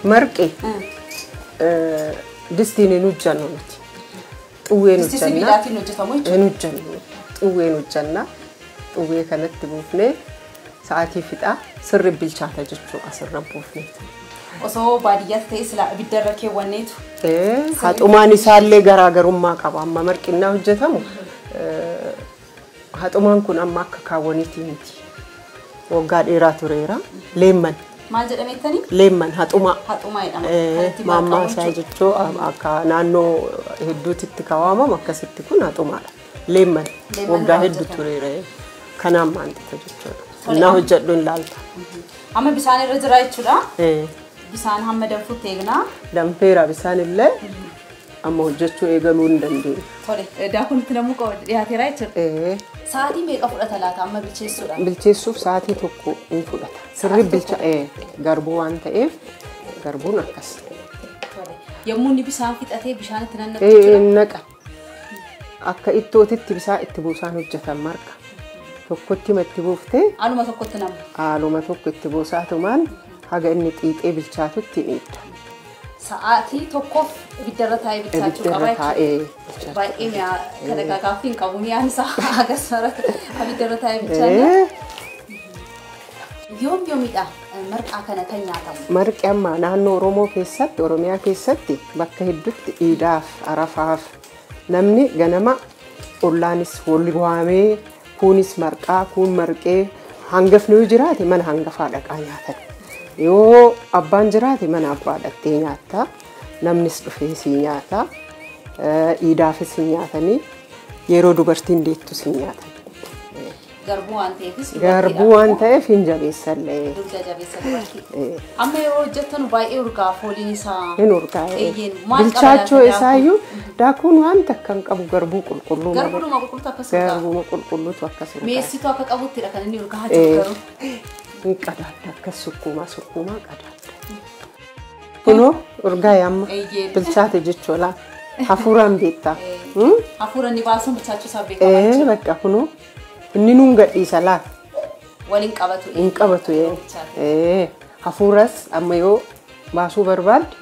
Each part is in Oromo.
مرقي دستيني نوجنا طوين نوجنا نوجنا طوين نوجنا طوين كانت تبوفني ساعتي فتا سر بالشاطة جتشو أسر بوفني وصو بعديات تيسلا بدركي ونيت هات أماني سالي غراغرم ما كابا أما مرقي نوجتامو هات أمان كون أما كاونيتي نتي وقال إيراتو ريرا ليمن ما جد أميتني ليمن هات أما ماما ساجتشو أكا نانو هدوت التكاواما ما كسبت كون هات أما ليمن وقال هدوت ريرا كنام ما أنت تجتشو ناهو جدون لالتا أما بسان الرجراء تشولا بسان هم دمفو تيغنا دمفيرا بسان الله أما جدشو إيغلون دندي طولي داكم تنمو قول ياتي راي تشولا ساعتي ميقا فلتا لاتا أما بالچيسو لا بالچيسو ساعتي توقو انفلتا سري بالچا غربو وانتا غربو نكس يموني بسان فتاتي بشان تننك تشولا نكا أكا إتوتي بسان إتبوسان هجتا مركا tokkotti matti buufte aluma tokkotti nama aluma tokkotti boosaatu maal haga inni xiixee bilchaatutti dhiidda sa'aatii tokkoof ibiddarra taa'ee bilchaachuu qaba baay'ee mi'a kana gaaffiin qabu mi'aan isaa haga sara ibiddarra taa'ee bilchaachuu yoomidha marqaa kana kan nyaatamu marqi amma naannoo Oromoo keessatti Oromiyaa keessatti bakka hedduutti iidaaf arafaaf namni ganama ollaanis wal waamee kunis marqaa kun marqee hangafni jiraate mana hangafaa dhaqaa nyaatan yoo abbaan jiraate mana abbaa dhaqee nyaata namnis dhufee si nyaata iidaafis nyaatanii yeroo dubartiin deettu si nyaatan garbuu waan ta'eef hin jabeessallee amma yeroo hojjettanu baay'ee urgaa fooliin isaa hin urgaa bilchaachoo isaayyuu daakuun waan takkan qabu garbuu qulqulluu garbuma qulqulluutu akkas meessitu akka qabuttidha kan inni urgaa jiru hin qadaadda akkas sukkuumaa qadaadda kunoo urgaa yamma bilchaate jechuudha hafuuraan beektaa hafuura ni baasuun bilchaachuu isaa beekamaa bakka kunoo inni nun gadhiisa laa waliin qabatu hafuuras amma yoo baasuu barbaadde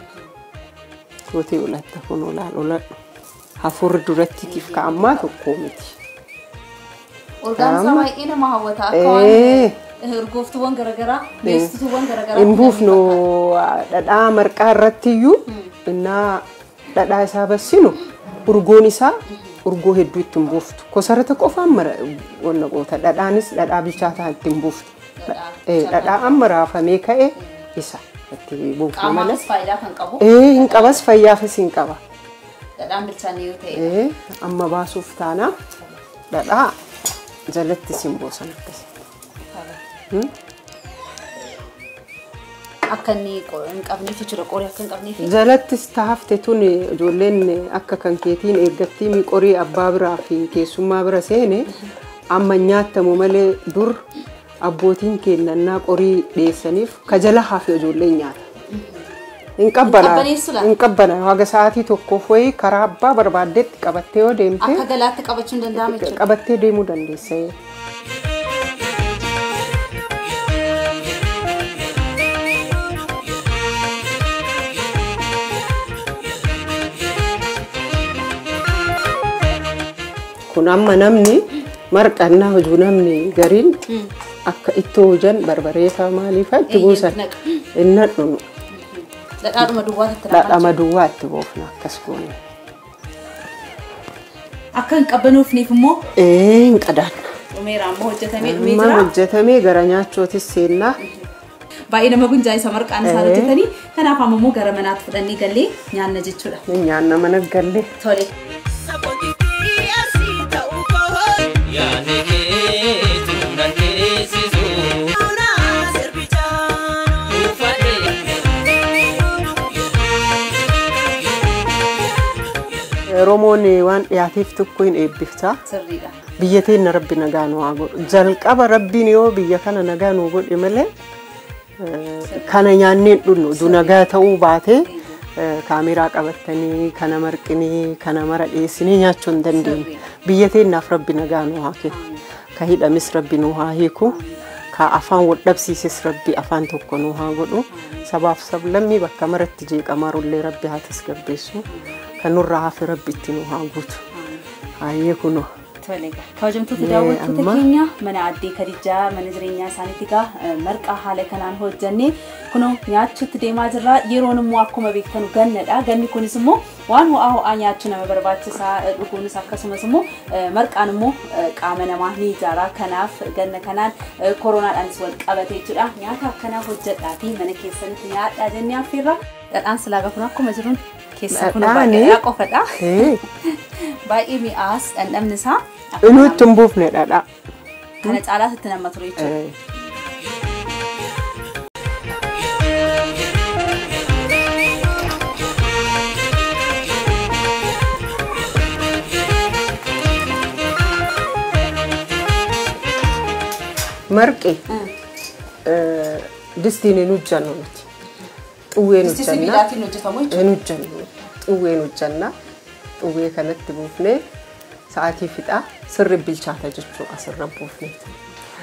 gootee ulatta kunoo laal uladhu hafuurri duratti tiif ka'ammaa tokkoo miti urgaan isaa baay'ee nama hawwata akka waan urgooftuuwwan garagaraa beeksituuwwan garagaraa hin buufnu dhadhaa marqaa irratti iyyuu innaa dhadhaa isaa bassinu urgoon isaa urgoo hedduu ittiin buuftu kosarata qofaan mara wonna qoota dhadhaanis dhadhaa bilchaataa ittiin buuftu dhadhaa amma raafamee ka'e isa itti buufnu malee faayidaa kan qabu hin qabas fayyaafis hin qaba dhadhaan bilchaanii yoo ta'e amma baasuuf taana dhadhaa jalatti sin boosan akkasii akkanni hin qabneef jira qorii akka hin qabneef jalattis taafte tun ijoolleen akka kan keetiin eeggattii mi qorii abbaa biraa fi keessummaa bira seene amma nyaattamu malee dur abbootiin kennannaa qorii dheessaniif kajala hafe ijoolleen nyaata hin qabbana haga sa'aatii tokkoof wayii karaa abbaa barbaaddetti qabattee yoo deemte akka galaatti qabachuun danda'ame jechuudha qabattee deemuu dandeessa kun amma namni marqannaa hojuu namni gariin akka ittoo hojan barbaree faa maaliifatti buusan inni dhunu dhadhaama duwwaatti boofna akkas goone akka hin qabbanuufniif immoo hin qadaadna dhumeera ammoo hojjetamee gara nyaachootis seennaa baay'ee nama gunjaa'isa marqaan isaa hojjetanii kanaaf ammoo gara manaatti fudhannee gallee nyaanna jechuudha nyaanna mana gallee tole Romoon waan dhiyaateef tokko hin eebbifta sirriidha biyyateen rabbi nagaa nu haa godhu jalqaba rabbiin yoo biyya kana nagaa nu godhe malee kana nyaanneen dhunnu du nagaa ta'uu baate kaameraa qabattanii kana marqinii kana mara dheessinii nyaachuu hin dandeenye biyyateen naaf rabbi nagaa nu haa kennu ka hidhamis rabbi nu haa hiiku كأفان ودبسي سس ربي أفان تكونوا هاقولوا سباف سبلمي بكامرة تجي كمارو اللي ربي هتسكب بيسو كنور رعاف ربي تنو هاقوت هاي كنو توليك كوجمتو تداول تتكينيا من عدي كريجا من زرينيا سانيتيكا مرقا حالي كنان هو جني كنو نياتشو تديما جرا يرون مواكو مبيكتنو غندا غني كوني سمو وان هو اهو انياتشو نمبرباتسا دغونو ساكسو سمو مرقانمو قامنا ماهني جارا كناف غن كنان كورونا انس ولقبتي جدا نياتا كناف وجداتي من كيسنت نياتا جنيا فيرا دان سلاغفنا كو مجرون كيسا كنو باقي قفدا باقي مياس اندمنسا إنه تنبوف ندا كانت على تنمت ريتش مرقي دستيني نوجانوت وين نوجانا نوجانا وين نوجانا وين كانت تبوفني ساعتي فتا سر بالشاطة جتشو أسر بوفني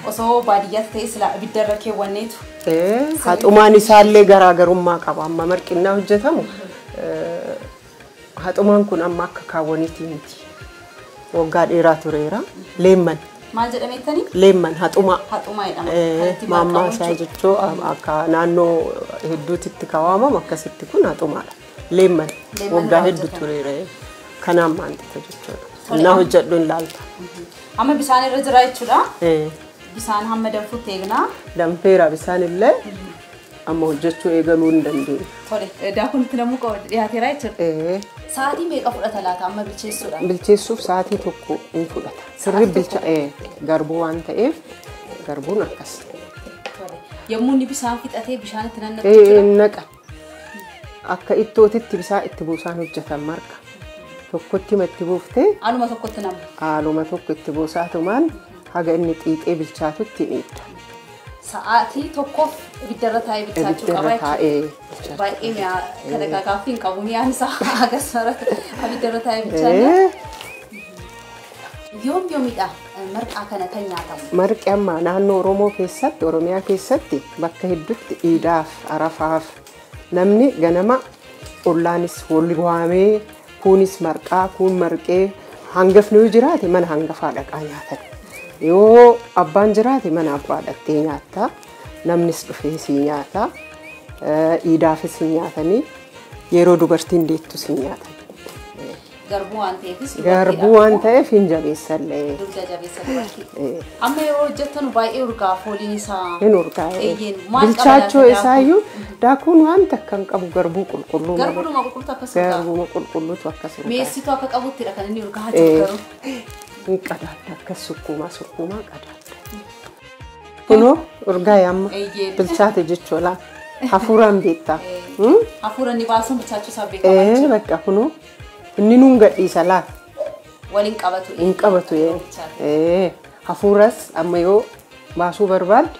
وصو باديات تيسلا بدركي ونيتو هات أماني سالي غراغرم ما كابا أما مرقنا وجتامو هات كون أما كاكاونيتي نتي وقاد إيراتو ريرا ليمن ما جرميتني ليمن هات أما ماما ساجتشو أكا نانو هدوتي تكاواما مكاسيتي كون هات أما ليمن وقاد هدوتو ريرا كنام ما أنت تجتشو ناهو جدون لالتا أما بساني رجراي تشولا بسان هم دمفو تيغنا دمفيرا بسان الله أما جتشو إيغلون دندي طولي داكون تنمو قول ياتي راي تشو ساعتي ميقا فلتا لاتا أما بالچيسو دا بالچيسو ساعتي توكو انفلتا سرب بالچا غربو وانتا غربو نكس يموني بسان فتاتي بشان تننك تشولا نكا أكا إتوتي بسان إتبوسان هجتا مركا tokkotti matti buufte aluma tokkotti nama aluma tokkotti boosaatu maan haga inni xiixee bilchaatutti niidda sa'aatii tokkoof ibiddarra taa'ee bilchaachuu qaba jechuudha baay'ee mi'a kadhagaa gaaffii hin qabu mi'aan isaa hagas marata ibiddarra taa'ee bilchaanna yoomidha marqaa kana kan nyaatamu marqi amma naannoo Oromoo keessatti Oromiyaa keessatti bakka hedduutti iidaaf arafaaf namni ganama ollaanis wal waamee kunis marqaa kun marqee hangafni yoo jiraate mana hangafaa dhaqaa nyaatan yoo abbaan jiraate mana abbaa dhaqee nyaata namnis dhufee si nyaata iidaafis nyaatanii yeroo dubartiin deettu si nyaatan garbuu waan ta'eef hin jabeessallee amma yeroo hojjettanu baay'ee urgaa fooliin isaa hin urgaa bilchaachoo isaayyuu daakuun waan takkan qabu garbuu qulqulluu garbuma qulqulluutu akkas urgaa garbuma qulqulluutu akkas urgaa meessitu akka qabuttidha kan inni urgaa jiru garuu hin qadaadda akkas sukkuumaa qadaadda kunoo urgaa yamma bilchaate jechuudha hafuuraan beektaa hafuura ni baasuun bilchaachuu isaa beekamaa bakka kunoo inni nun gadhiisa laal waliin qabatu hafuuras amma yoo baasuu barbaadde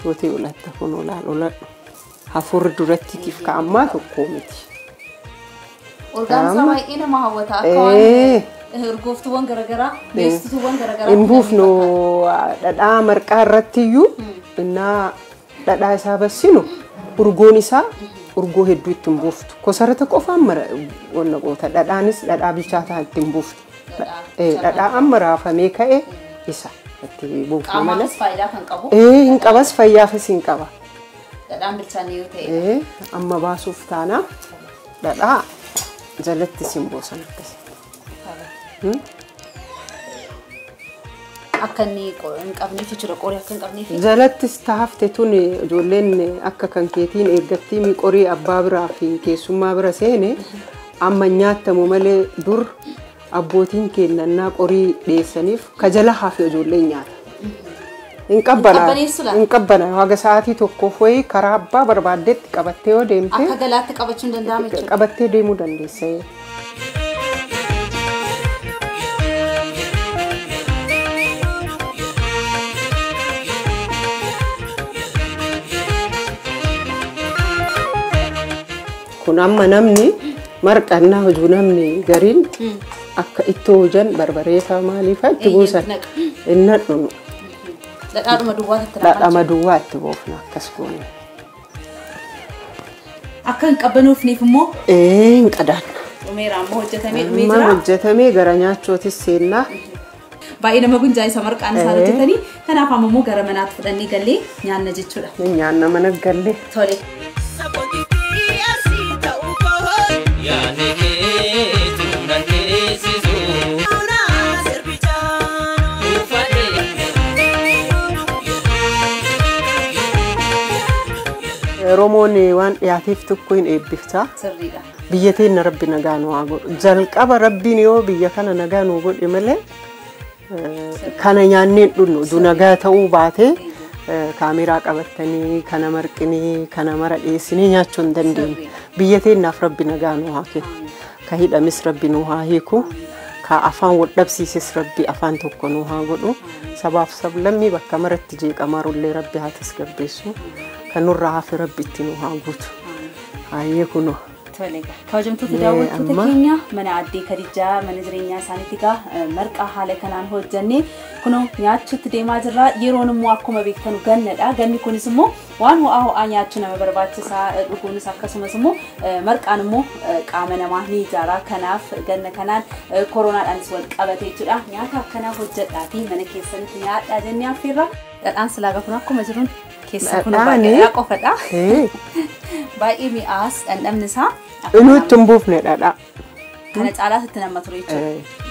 gootee ulatta kunoo laal uladhu hafuurri durattiitiif ka ammaa tokkoo miti urgaan isaa baay'ee nama hawwata akka waan urgooftuuwwan garagaraa beeksituuwwan garagaraa hin buufnu dhadhaa marqaa irrattiyyuu innaa dhadhaa isaa bassinu urgoon isaa urgoo hedduu ittiin buuftu kosarata qofaan mara wonna goota dhadhaanis dhadhaa bilchaataa ittiin buuftu dhadhaa amma raafamee ka'e isa itti buufnu mala faayidaa kan qabu hin qabas fayyaafis hin qaba dhadhaan bilchaanii yoo ta'e amma baasuuf taana dhadhaa jalatti sin boosan akkas akkanni hin qabneef jechuudha qorii akka hin qabneef jalattis taafte tun ijoolleen akka kan keetiin eeggattii mi qorii abbaa biraa fi keessummaa bira seene amma nyaattamu malee dur abbootiin kennannaa qorii dhiyeessaniif ka jala hafe ijoolleen nyaata hin qabbana haga sa'aatii tokkoof wayii karaa abbaa barbaaddetti qabattee yoo deemte akka galaatti qabachuun danda'ama jechuudha qabattee deemuu dandeessa kun amma namni marqannaa hojuu namni gariin akka ittoo hojan barbaree faa maaliifaa itti buusan innadhunu dhadhaama duwwaa itti boofna akkas goone. Akka hin qabbanuufniif immoo hin qadaadna. Dhumeera ammoo hojjetamee dhumee jira. Amma hojjetamee gara nyaachootis seennaa. Baay'ee nama gunjaa'isa marqaan isaa hojjetanii kanaaf ammoo gara manaatti fudhannee gallee nyaanna jechuudha. Nyaanna mana gallee. Tole. Romoonni waan dhiyaateef tokko hin eebbiftaa. Sirriidha. Biyya teenya rabbi nagaa nu haa godhu. Jalqaba rabbiin yoo biyya kana nagaa nu godhe malee kana nyaanneen dhunnu du nagaa ta'uu baatee kaameraa qabatanii kana marqinii kana mara dhiyeessinee nyaachuu hin dandeenye. Biyya teenyaaf rabbi nagaa nu haa kennu. Ka hidhamis rabbi nu haa hiiku. Ka afaan wal dhabsiises rabbi afaan tokko nu haa godhu. Sabaaf sablammii bakka maratti jeeqamaarullee rabbi haa tasgabbeessu. Kanurraa hafe rabbi itti nu haa guutu. Hayyee kunoo. Tolega. Kabajamtoota daawwattoota keenya mana addee Kadijaa mana jireenyaa isaaniitti gaa marqaa haala kanaan hojjannee kunoo nyaachuutti deemaa jirra. Yeroon immoo akkuma beektan gannadha. Ganni kunis immoo waan ho'aa nyaachuu nama barbaachisaa dhuguunis akkasumas immoo marqaan immoo qaama namaa ni ijaara. Kanaaf ganna kanaan koronaadhaanis wal qabate jechuudha. Nyaata akkanaa hojjedhaatii mana keessanitti nyaadhaa jennee affeerra. Dhadhaan silaaga kun akkuma jiruun keessa kun baay'ee qofadha. Baay'ee mi'aas dhandhamni isaa. Inuutti hin buufne dhadhaa. Kana caalaa sitti nama ture jechuudha.